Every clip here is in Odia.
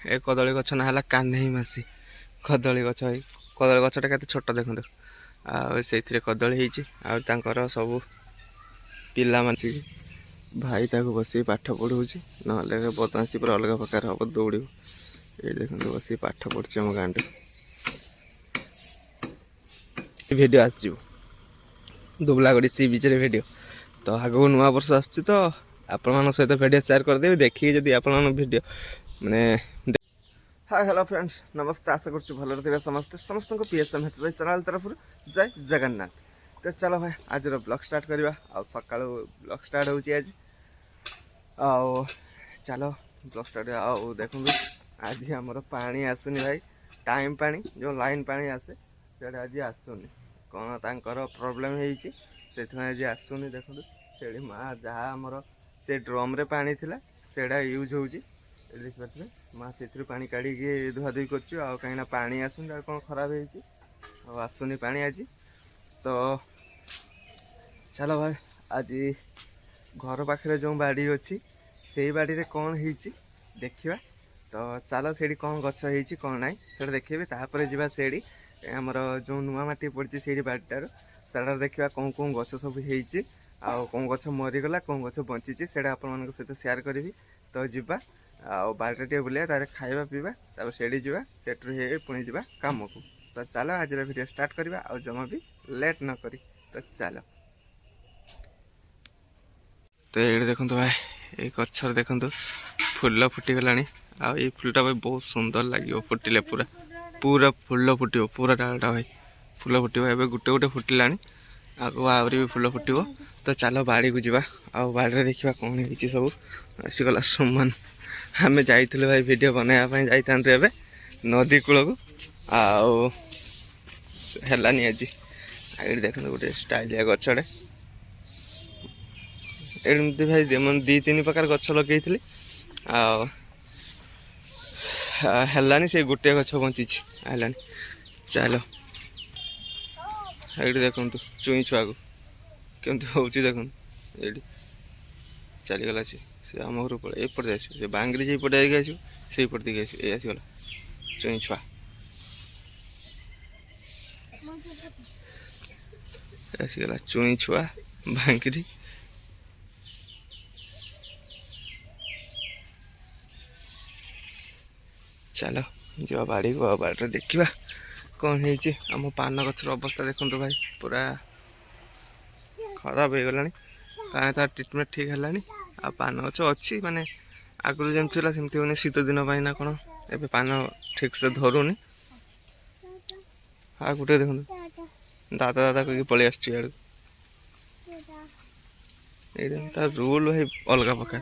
ए कदली गछ ना है कान्हेई मासी कदली गछ भाई कदली गछटा केते छोट देखो आ कदली हो सब पिला मानसी भाई ताको बस पाठ पढ़ाऊँ ना बदमाशी पूरा अलग प्रकार हम दौड़ ये देखते बस पाठ पढ़ुचे आम गाँव भिडियो आस दुबलागढ़ी सी बीच भिडियो तो आगू नुआ वर्ष आस आपण सहित भिडियो शेयर करदेवि देखिए जदि आप भिडियो माने हाय हेलो फ्रेंड्स नमस्ते आशा कर भल थे समस्ते समस्त को पीएसएम हेल्थ भाई चैनल तरफ जय जगन्नाथ तो चलो भाई आज ब्लॉग स्टार्ट करवा आ सका ब्लॉग स्टार्ट हो आओ चलो ब्लॉग स्टार्ट आओ देखो आज आमर पानी आसुनी भाई टाइम पानी जो लाइन पानी आसे से आज आसुनी कौन तांकर प्रॉब्लम है आज आसुनी देखो से माँ जहाँ आमर से ड्रम रे पानी थिला सेड़ा यूज हो देखिए माँ से पानी काढ़ी धुआ धुई कर कहीं पानी आसुनी कौन खराब हो आसुनी पानी आज तो चलो भाई आज घर पाखे जो बाड़ी अच्छी से बाड़ी रे कौन है देखा तो चलो से कौन गच हो कौन ना से देखे तापर जा से आमर जो नुआ मटी पड़ी से बाड़ीटार से देखा कौन कौन गच सब हो कौन गच मरीगला कौन गच बची से आप सहित सेयार करी तो जीवा बाड़ीटा बुले तार खाଇବା पीवा तापर से जा ट्रेक्टर पुणी जा कम को तो चलो आज वीडियो स्टार्ट करवा और जमा भी लेट न करी तो चलो तो ये देखो भाई ये गचर देखो फुल फुटीगला आई फुलटा भाई बहुत सुंदर लगे फुटिले पूरा पूरा फुल फुट पूरा डालटा भाई फुल फुट गोटे गोटे फुटिला आगो आहरी भी फुल फुट तो चलो बाड़ी को जावा बाड़ी देखा कौन है सब आसीगला सम्मान आम जाइए भाई वीडियो बनवाई जाते नदी कूल को आनी आज ये देख गोटे स्टाइलिया गचड़े एमती भाई दी तीन प्रकार गच लगे है से गोटे गच बची है चलो ये देखु चुई छुआ को केमती हो देख ये चलीगला से आम घर पड़े एपटे आस बांगरी से पटे आसपट देखिए आसगला चुई छुआ आसगला चुई छुआ बांगरी चलो जा बाड़ी को बाड़ी देखा कौन है आम पान गचर अवस्था देखो भाई पूरा खराब हो गला कहीं तार ट्रिटमेंट ठीक है आ पान गच अच्छी माने आगुरी जमी सेमती होनी शीत दिन ना कौन ए पान ठीक से धरुनी हाँ गोटे देखो दादा दादा कह पलि आड़ तार रूल भाई अलग प्रकार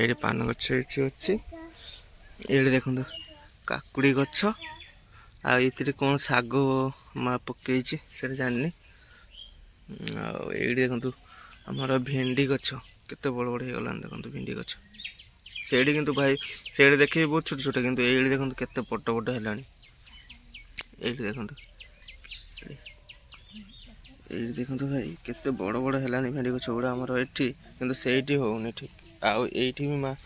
ये पान गच अच्छी ये देखो काकुड़ी गछ आते कौन शाग माँ पकई से जानी ये देखो आमर भेंडी गछ केते बड़ बड़ हो देखो भेंडी गछ से किंतु भाई से देखे बहुत छोट छोट किंतु ये देखो केते बड़ बड़ है ये देखो ये देखो भाई केते बड़ बड़ है भेंडी गछ गुड़ा आमर एठी किंतु सेठी होनी ठीक आठी भी माँ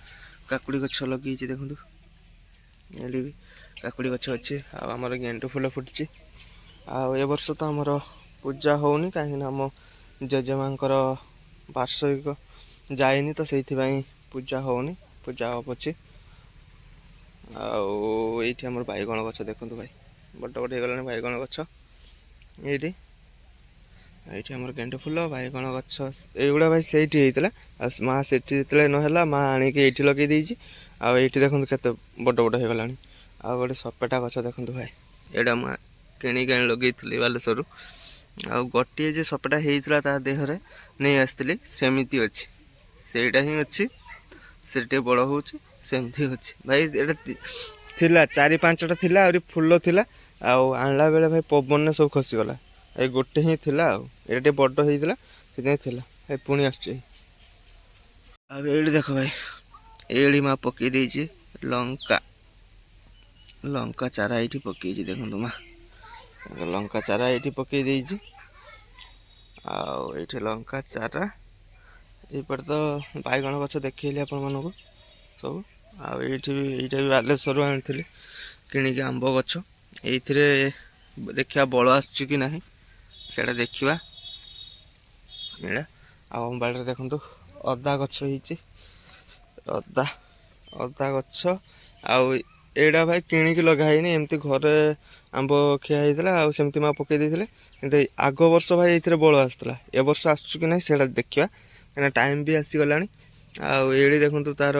काकुड़ी गछ लगी देखो ये भी काकुड़ी गछ अच्छे आमर गेंडु फुल फुटी ए वर्ष तो आमर पूजा होनी कहीं आम जेजेमा वार्षिक जाए तो से पूजा होनी पूजा हम पचे आठ आम बैगण गछ देखो भाई बड़ बड़ हो बैगण गछ ये आमर गेंडु फुल बैगण गछ युवा भाई से माँ से ना माँ आणिकी लगे देती आठी देखो केते बड़ बड़ हो गला आ गोटे सपेटा गछ देखो भाई एटा मुझे किणिक लगे बालेश्वर आ गोटे जे सपेटा होता ता देहरे नहीं आसती सेमती अच्छी सेटा ही अच्छी से बड़ होमती अच्छी भाई ये चारि पांचटा थिला आउरी फुल थिला आणला बेले भाई पवन ने सब खसीगला ये गोटे ही थिला ये बड़ होता से पुणी आसुचे देख भाई ये माँ पकई देची लंका लंका चारा ये पकई देखो माँ लंका चारा ये पकई देची आठ लंका चारा ये तो बैगण गछ देखली आपण मानक सब ଆଉ ଏଇଠି ବି ଏଇଟା ବି ବାଲେଶ୍ୱରରୁ ଆଣିଥିଲି କିଣିକି ଆମ୍ବ ଗଛ। ଏଇଥିରେ ଦେଖିବା ବଳ ଆସୁଛି କି ନାହିଁ ସେଇଟା ଦେଖିବା। ଏଇଟା ଆଉ ଆମ ବାଡ଼ିରେ ଦେଖନ୍ତୁ ଅଦା ଗଛ ହେଇଛି, ଅଦା ଅଦା ଗଛ। ଆଉ ଏଇଟା ଭାଇ କିଣିକି ଲଗା ହେଇନି, ଏମିତି ଘରେ ଆମ୍ବ ଖିଆ ହେଇଥିଲା ଆଉ ସେମିତି ମା ପକେଇ ଦେଇଥିଲେ। କିନ୍ତୁ ଆଗ ବର୍ଷ ଭାଇ ଏଇଥିରେ ବଳ ଆସୁଥିଲା, ଏ ବର୍ଷ ଆସୁଛି କି ନାହିଁ ସେଇଟା ଦେଖିବା, କାହିଁକିନା ଟାଇମ୍ ବି ଆସିଗଲାଣି। ଆଉ ଏଇଠି ଦେଖନ୍ତୁ ତାର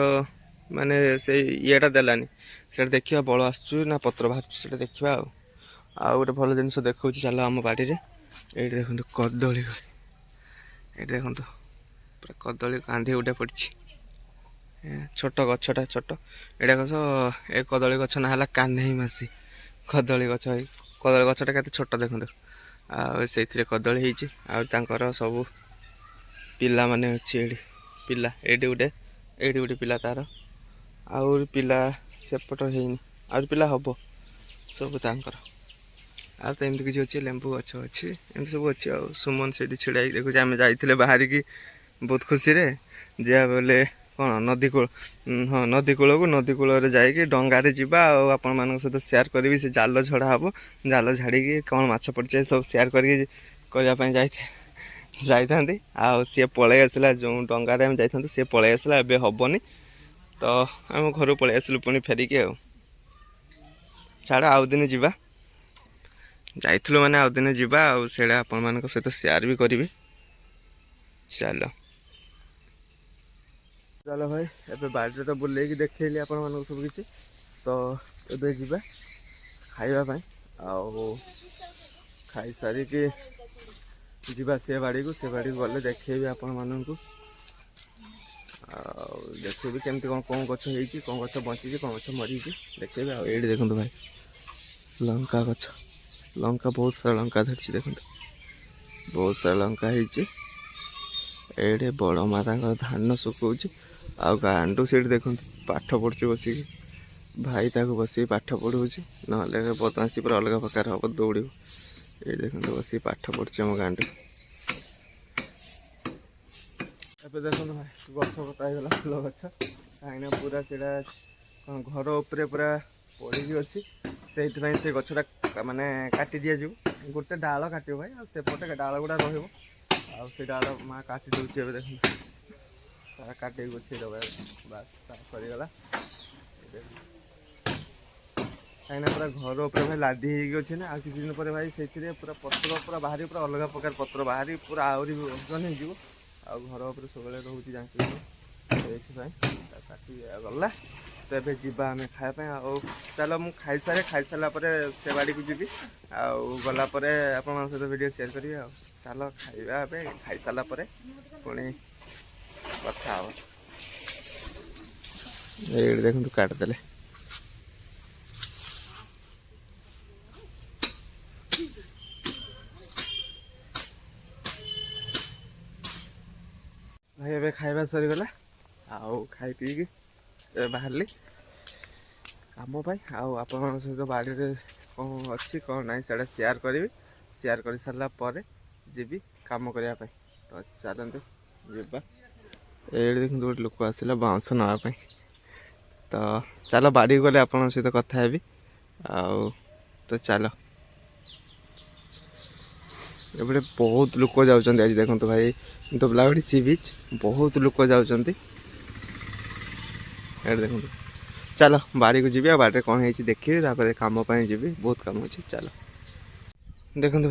ମାନେ ସେଇ ଇଏଟା ଦେଲାନି, ସେଇଟା ଦେଖିବା ବଳ ଆସୁଛି ନା ପତ୍ର ବାହାରୁଛି ସେଇଟା ଦେଖିବା। ଆଉ ଗୋଟେ ଭଲ ଜିନିଷ ଦେଖଉଛି ଚାଲ ଆମ ବାଡ଼ିରେ। ଏଇଠି ଦେଖନ୍ତୁ କଦଳୀ, ଏଇଠି ଦେଖନ୍ତୁ ପୁରା କଦଳୀ କାନ୍ଧି ଗୋଟେ ପଡ଼ିଛି। ଛୋଟ ଗଛଟା ଛୋଟ, ଏଇଟା ଗଛ ଏ କଦଳୀ ଗଛ ନାଁ ହେଲା କାହ୍ନେଇ ମାସି କଦଳୀ ଗଛ। ଏଇ କଦଳୀ ଗଛଟା କେତେ ଛୋଟ ଦେଖନ୍ତୁ, ଆଉ ସେଇଥିରେ କଦଳୀ ହେଇଛି। ଆଉ ତାଙ୍କର ସବୁ ପିଲାମାନେ ଅଛି ଏଇଠି, ପିଲା ଏଇଠି ଗୋଟେ ପିଲା ତାର, ଆହୁରି ପିଲା ସେପଟ ହେଇନି, ଆହୁରି ପିଲା ହବ ସବୁ ତାଙ୍କର। ଆଉ ତ ଏମିତି କିଛି ଅଛି, ଲେମ୍ବୁ ଗଛ ଅଛି, ଏମିତି ସବୁ ଅଛି। ଆଉ ସୁମନ ସେଇଠି ଛିଡ଼ା ହେଇକି ଦେଖୁଛି। ଆମେ ଯାଇଥିଲେ ବାହାରିକି ବହୁତ ଖୁସିରେ ଯିବା ବୋଲେ କ'ଣ ନଦୀ କୂଳ, ହଁ ନଦୀ କୂଳକୁ, ନଦୀ କୂଳରେ ଯାଇକି ଡଙ୍ଗାରେ ଯିବା ଆଉ ଆପଣମାନଙ୍କ ସହିତ ସେୟାର କରିବି। ସେ ଜାଲ ଝଡ଼ା ହେବ, ଜାଲ ଝାଡ଼ିକି କ'ଣ ମାଛ ପଡ଼ିছে ସବୁ ସେୟାର କରିକି କରିବା ପାଇଁ ଯାଇଥାନ୍ତି। ଆଉ ସିଏ ପଳେଇ ଆସିଲା, ଯେଉଁ ଡଙ୍ଗାରେ ଆମେ ଯାଇଥାନ୍ତୁ ସିଏ ପଳେଇ ଆସିଲା, ଏବେ ହେବନି। ତ ଆମ ଘରକୁ ପଳେଇ ଆସିଲୁ ପୁଣି ଫେରିକି। ଆଉ ଛାଡ଼ ଆଉ ଦିନେ ଯିବା, ଯାଇଥିଲୁ ମାନେ ଆଉ ଦିନେ ଯିବା, ଆଉ ସେଇଟା ଆପଣମାନଙ୍କ ସହିତ ସେୟାର ବି କରିବି। ଚାଲ ଭାଇ, ଏବେ ବାଡ଼ିରେ ତ ବୁଲେଇକି ଦେଖେଇଲି ଆପଣମାନଙ୍କୁ ସବୁ କିଛି। ତ ଏବେ ଯିବା ଖାଇବା ପାଇଁ, ଆଉ ଖାଇସାରିକି ଯିବା ସେ ବାଡ଼ିକୁ ଗଲେ ଦେଖେଇବି ଆପଣମାନଙ୍କୁ। ଆଉ ଦେଖେଇବି କେମିତି କ'ଣ ଗଛ ହେଇଛି, କ'ଣ ଗଛ ବଞ୍ଚିଛି, କ'ଣ ଗଛ ମରିଛି ଦେଖେଇବି। ଆଉ ଏଇଠି ଦେଖନ୍ତୁ ଭାଇ ଲଙ୍କା ଗଛ, ଲଙ୍କା ବହୁତ ସାରା ଲଙ୍କା ଧରିଛି ଦେଖନ୍ତୁ, ବହୁତ ସାରା ଲଙ୍କା ହେଇଛି। ଏଇଠି ବଡ଼ ମା ତାଙ୍କର ଧାନ ଶୁଖଉଛି, ଆଉ ଗାଣ୍ଡୁ ସେଇଠି ଦେଖନ୍ତୁ ପାଠ ପଢ଼ୁଛି ବସିକି। ଭାଇ ତାକୁ ବସିକି ପାଠ ପଢ଼ଉଛି, ନହେଲେ ବଦମାସି ପୁରା ଅଲଗା ପ୍ରକାର ହେବ, ଦୌଡ଼ିବ। ଏଇଠି ଦେଖନ୍ତୁ ବସିକି ପାଠ ପଢ଼ୁଛି ଆମ ଗାଣ୍ଡୁ। ଏବେ ଦେଖନ୍ତୁ ଭାଇ ଗଛ କଟା ହେଇଗଲା, ଫୁଲ ଗଛ, କାହିଁକିନା ପୁରା ସେଇଟା କ'ଣ ଘର ଉପରେ ପୁରା ପଡ଼ିକି ଅଛି, ସେଇଥିପାଇଁ ସେ ଗଛଟା ମାନେ କାଟି ଦିଆଯିବ। ଗୋଟେ ଡାଳ କାଟିବ ଭାଇ, ଆଉ ସେପଟେ ଡାଳ ଗୁଡ଼ା ରହିବ। ଆଉ ସେ ଡାଳ ମା କାଟି ଦେଉଛି ଏବେ ଦେଖନ୍ତୁ, ତାର କାଟିକି ଗୁଛେଇ ଦେବ। ବାସ୍ ସରିଗଲା। କାହିଁକିନା ପୁରା ଘର ଉପରେ ଭାଇ ଲାଦି ହେଇକି ଅଛି ନା, ଆଉ କିଛି ଦିନ ପରେ ଭାଇ ସେଇଥିରେ ପୁରା ପତ୍ର ପୁରା ବାହାରି, ପୁରା ଅଲଗା ପ୍ରକାର ପତ୍ର ବାହାରି, ପୁରା ଆହୁରି ଓଜନ ହେଇଯିବ। ଆଉ ଘର ଉପରେ ସବୁବେଳେ ରହୁଛି ଜାଣିଥିବେ, ସେଇଥିପାଇଁ କାଟି ଗଲା। ତ ଏବେ ଯିବା ଆମେ ଖାଇବା ପାଇଁ। ଆଉ ଚାଲ ମୁଁ ଖାଇସାରିଲା ପରେ ସେ ବାଡ଼ିକୁ ଯିବି, ଆଉ ଗଲା ପରେ ଆପଣମାନଙ୍କ ସହିତ ଭିଡ଼ିଓ ସେୟାର କରିବି। ଆଉ ଚାଲ ଖାଇବା, ଏବେ ଖାଇସାରିଲା ପରେ ପୁଣି କଥା ହେବ। ଏଇଠି ଦେଖନ୍ତୁ କାଟିଦେଲେ। ଭାଇ ଏବେ ଖାଇବା ସରିଗଲା, ଆଉ ଖାଇ ପିଇକି ଏବେ ବାହାରିଲି କାମ ପାଇଁ। ଆଉ ଆପଣମାନଙ୍କ ସହିତ ବାଡ଼ିରେ କ'ଣ ଅଛି କ'ଣ ନାହିଁ ସେଇଟା ସେୟାର କରିବି। ସେୟାର କରିସାରିଲା ପରେ ଯିବି କାମ କରିବା ପାଇଁ। ତ ଚାଲନ୍ତୁ ଯିବା। ଏଇଠି ଦେଖନ୍ତୁ ଗୋଟେ ଲୋକ ଆସିଲା ବାଉଁଶ ନେବା ପାଇଁ। ତ ଚାଲ ବାଡ଼ିକୁ ଗଲେ ଆପଣଙ୍କ ସହିତ କଥା ହେବି। ଆଉ ତ ଚାଲ, ଏପଟେ ବହୁତ ଲୋକ ଯାଉଛନ୍ତି ଆଜି ଦେଖନ୍ତୁ ଭାଇ, ଧବଲାଗଡ଼ି ସି ବିଚ୍ ବହୁତ ଲୋକ ଯାଉଛନ୍ତି। ଏଇଠି ଦେଖନ୍ତୁ, ଚାଲ ବାଡ଼ିକୁ ଯିବି, ଆଉ ବାଡ଼ିରେ କ'ଣ ହେଇଛି ଦେଖିବି, ତାପରେ କାମ ପାଇଁ ଯିବି, ବହୁତ କାମ ଅଛି। ଚାଲ ଦେଖନ୍ତୁ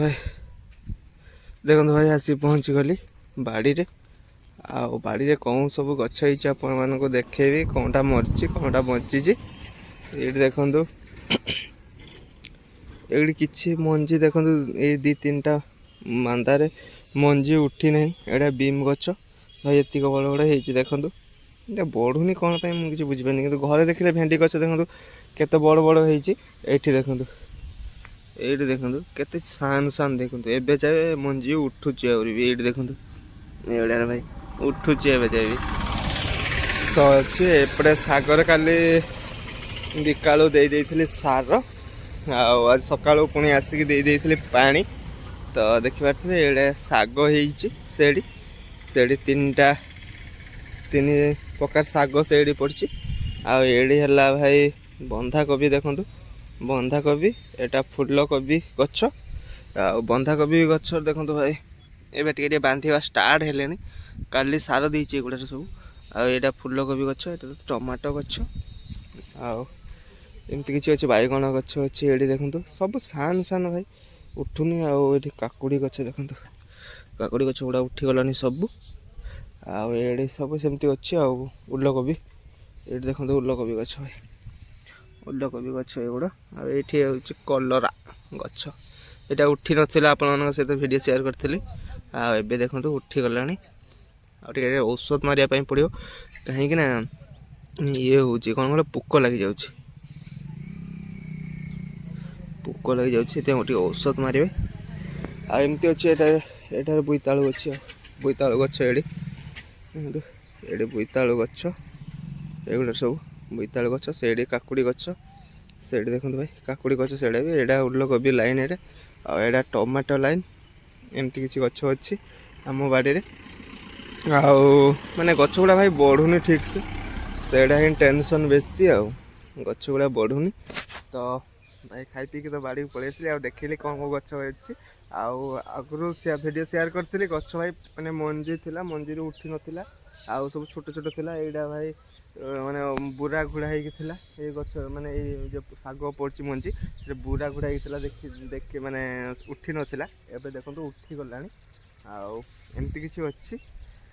ଭାଇ ଆସି ପହଞ୍ଚିଗଲି ବାଡ଼ିରେ। ଆଉ ବାଡ଼ିରେ କ'ଣ ସବୁ ଗଛ ହେଇଛି ଆପଣମାନଙ୍କୁ ଦେଖେଇବି, କ'ଣଟା ମରିଛି କ'ଣଟା ବଞ୍ଚିଛି। ଏଇଠି ଦେଖନ୍ତୁ, ଏଇଠି କିଛି ମଞ୍ଜି ଦେଖନ୍ତୁ, ଏଇ 2-3ଟା ମାନ୍ଦାରେ ମଞ୍ଜି ଉଠି ନାହିଁ। ଏଇଟା ବିମ୍ ଗଛ ଭାଇ, ଏତିକ ବଡ଼ ବଡ଼ ହେଇଛି ଦେଖନ୍ତୁ। এটা ବଢ଼ୁନି କ'ଣ ପାଇଁ ମୁଁ କିଛି ବୁଝିପାରୁନି, କିନ୍ତୁ ଘରେ ଦେଖିଲେ ଭେଣ୍ଡି ଗଛ ଦେଖନ୍ତୁ କେତେ ବଡ଼ ବଡ଼ ହେଇଛି। ଏଇଠି ଦେଖନ୍ତୁ କେତେ ସାନ ଦେଖନ୍ତୁ, ଏବେ ଯାଏ ମଞ୍ଜି ଉଠୁଛି ଆହୁରି ବି। ଏଇଠି ଦେଖନ୍ତୁ ଏଇଭଳିଆରେ ଭାଇ ଉଠୁଛି ଏବେ ଯାଏ ବି। ତ ଅଛି ଏପଟେ ଶାଗରେ କାଲି ବିକାଳୁ ଦେଇଥିଲି ସାର, ଆଉ ଆଜି ସକାଳୁ ପୁଣି ଆସିକି ଦେଇଥିଲି ପାଣି। ତ ଦେଖିପାରୁଥିବେ ଏଇଟା ଶାଗ ହେଇଛି, ସେଇଠି 3 ପ୍ରକାର ଶାଗ ସେଇଠି ପଡ଼ିଛି। ଆଉ ଏଇଠି ହେଲା ଭାଇ ବନ୍ଧାକୋବି ଦେଖନ୍ତୁ, ବନ୍ଧାକୋବି ଏଇଟା ଫୁଲକୋବି ଗଛ। ଆଉ ବନ୍ଧାକୋବି ଗଛ ଦେଖନ୍ତୁ ଭାଇ ଏବେ ଟିକେ ଟିକେ ବାନ୍ଧିବା ଷ୍ଟାର୍ଟ ହେଲେଣି, କାଲି ସାର ଦେଇଛି ଏଗୁଡ଼ାରେ ସବୁ। ଆଉ ଏଇଟା ଫୁଲକୋବି ଗଛ, ଏଇଟା ଟମାଟୋ ଗଛ, ଆଉ ଏମିତି କିଛି ଅଛି, ବାଇଗଣ ଗଛ ଅଛି ଏଇଠି ଦେଖନ୍ତୁ, ସବୁ ସାନ ସାନ ଭାଇ ଉଠୁନି। ଆଉ ଏଇଠି କାକୁଡ଼ି ଗଛ ଦେଖନ୍ତୁ, କାକୁଡ଼ି ଗଛ ଗୁଡ଼ା ଉଠିଗଲାଣି ସବୁ। ଆଉ ଏଇଠି ସବୁ ସେମିତି ଅଛି। ଆଉ ଉଲକୋବି ଏଇଠି ଦେଖନ୍ତୁ, ଉଲକୋବି ଗଛ ଭାଇ, ଉଲକୋବି ଗଛ ଏଗୁଡ଼ା। ଆଉ ଏଇଠି ହେଉଛି କଲରା ଗଛ, ଏଇଟା ଉଠି ନଥିଲା, ଆପଣମାନଙ୍କ ସହିତ ଭିଡ଼ିଓ ସେୟାର କରିଥିଲି। ଆଉ ଏବେ ଦେଖନ୍ତୁ ଉଠିଗଲାଣି। ଆଉ ଟିକେ ଔଷଧ ମାରିବା ପାଇଁ ପଡ଼ିବ, କାହିଁକି ନା ଇଏ ହେଉଛି କ'ଣ କହିଲ, ପୋକ ଲାଗିଯାଉଛି, ପୋକ ଲାଗିଯାଉଛି, ସେଥିପାଇଁ ଟିକେ ଔଷଧ ମାରିବେ। ଆଉ ଏମିତି ଅଛି, ଏଠାରେ ବୋଇତାଳୁ ଅଛି, ଆଉ ବୋଇତାଳୁ ଗଛ ଏଠି ଦେଖନ୍ତୁ, ଏଠି ବୋଇତାଳୁ ଗଛ ଏଗୁଡ଼ା ସବୁ ବୋଇତାଳୁ ଗଛ। ସେଇଠି କାକୁଡ଼ି ଗଛ, ସେଇଠି ଦେଖନ୍ତୁ ଭାଇ କାକୁଡ଼ି ଗଛ, ସେଇଟା ବି ଏଇଟା ଉଲକୋବି ଲାଇନ୍ ଏଇଟା। ଆଉ ଏଇଟା ଟମାଟୋ ଲାଇନ୍, ଏମିତି କିଛି ଗଛ ଅଛି ଆମ ବାଡ଼ିରେ। ଆଉ ମାନେ ଗଛ ଗୁଡ଼ା ଭାଇ ବଢ଼ୁନି ଠିକ୍ସେ, ସେଇଟା ହିଁ ଟେନସନ୍ ବେଶୀ। ଆଉ ଗଛ ଗୁଡ଼ା ବଢ଼ୁନି, ତ ଭାଇ ଖାଇ ପିଇକି ତ ବାଡ଼ିକୁ ପଳେଇ ଆସିଲି। ଆଉ ଦେଖିଲି କ'ଣ କେଉଁ ଗଛ ଅଛି। ଆଉ ଆଗରୁ ଭିଡ଼ିଓ ସେୟାର କରିଥିଲି, ଗଛ ଭାଇ ମାନେ ମଞ୍ଜି ଥିଲା, ମଞ୍ଜିରୁ ଉଠି ନଥିଲା, ଆଉ ସବୁ ଛୋଟ ଛୋଟ ଥିଲା। ଏଇଟା ଭାଇ ମାନେ ବୁରା ଘୋଡ଼ା ହେଇକି ଥିଲା, ଏଇ ଗଛ ମାନେ ଏଇ ଯେଉଁ ଶାଗ ପଡ଼ୁଛି ମଞ୍ଜି, ସେ ବୁରା ଘୋଡ଼ା ହେଇକି ଥିଲା, ଦେଖି ମାନେ ଉଠି ନଥିଲା। ଏବେ ଦେଖନ୍ତୁ ଉଠିଗଲାଣି। ଆଉ ଏମିତି କିଛି ଅଛି।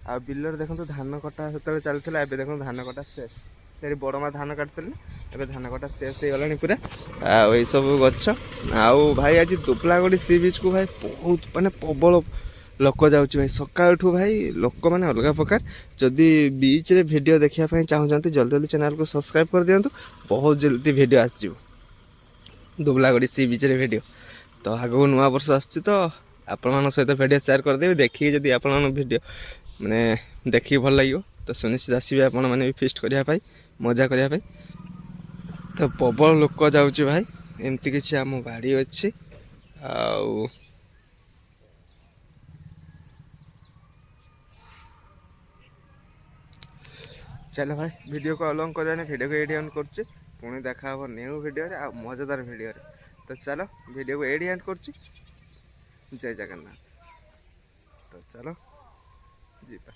ଆଉ ବିଲରେ ଦେଖନ୍ତୁ ଧାନ କଟା ସେତେବେଳେ ଚାଲିଥିଲା, ଏବେ ଦେଖନ୍ତୁ ଧାନ କଟା ଶେଷ। ସେଠି ବଡ଼ ମା ଧାନ କାଟିଥିଲେ, ଏବେ ଧାନ କଟା ଶେଷ ହେଇଗଲାଣି ପୁରା। ଆଉ ଏଇସବୁ ଗଛ। ଆଉ ଭାଇ ଆଜି ଦୁବଲାଗଡ଼ି ସି ବିଚ୍କୁ ଭାଇ ବହୁତ ମାନେ ପ୍ରବଳ ଲୋକ ଯାଉଛି ଭାଇ, ସକାଳଠୁ ଭାଇ ଲୋକମାନେ ଅଲଗା ପ୍ରକାର। ଯଦି ବିଚ୍ରେ ଭିଡ଼ିଓ ଦେଖିବା ପାଇଁ ଚାହୁଁଛନ୍ତି, ଜଲ୍ଦି ଜଲ୍ଦି ଚ୍ୟାନେଲକୁ ସବସ୍କ୍ରାଇବ୍ କରିଦିଅନ୍ତୁ, ବହୁତ ଜଲ୍ଦି ଭିଡ଼ିଓ ଆସିଯିବ ଦୁବଲାଗଡ଼ି ସି ବିଚ୍ରେ ଭିଡ଼ିଓ। ତ ଆଗକୁ ନୂଆ ବର୍ଷ ଆସୁଛି, ତ ଆପଣମାନଙ୍କ ସହିତ ଭିଡ଼ିଓ ସେୟାର କରିଦେବି। ଦେଖିକି ଯଦି ଆପଣଙ୍କ ଭିଡ଼ିଓ ମାନେ ଦେଖିକି ଭଲ ଲାଗିବ, ତ ସୁନିଶ୍ଚିତ ଆସିବେ ଆପଣମାନେ ବି ଫିଷ୍ଟ କରିବା ପାଇଁ, ମଜା କରିବା ପାଇଁ। ତ ପ୍ରବଳ ଲୋକ ଯାଉଛି ଭାଇ, ଏମିତି କିଛି ଆମ ବାଡ଼ି ଅଛି। ଆଉ ଚାଲ ଭାଇ ଭିଡ଼ିଓକୁ ଅଲଙ୍ଗ କରିବାନି, ଭିଡ଼ିଓକୁ ଏଇଠି ଏଣ୍ଡ କରୁଛି। ପୁଣି ଦେଖା ହେବ ନ୍ୟୁ ଭିଡ଼ିଓରେ, ଆଉ ମଜାଦାର ଭିଡ଼ିଓରେ। ତ ଚାଲ ଭିଡ଼ିଓକୁ ଏଇଠି ଏଣ୍ଡ କରୁଛି। ଜୟ ଜଗନ୍ନାଥ। ତ ଚାଲ ଯିବା।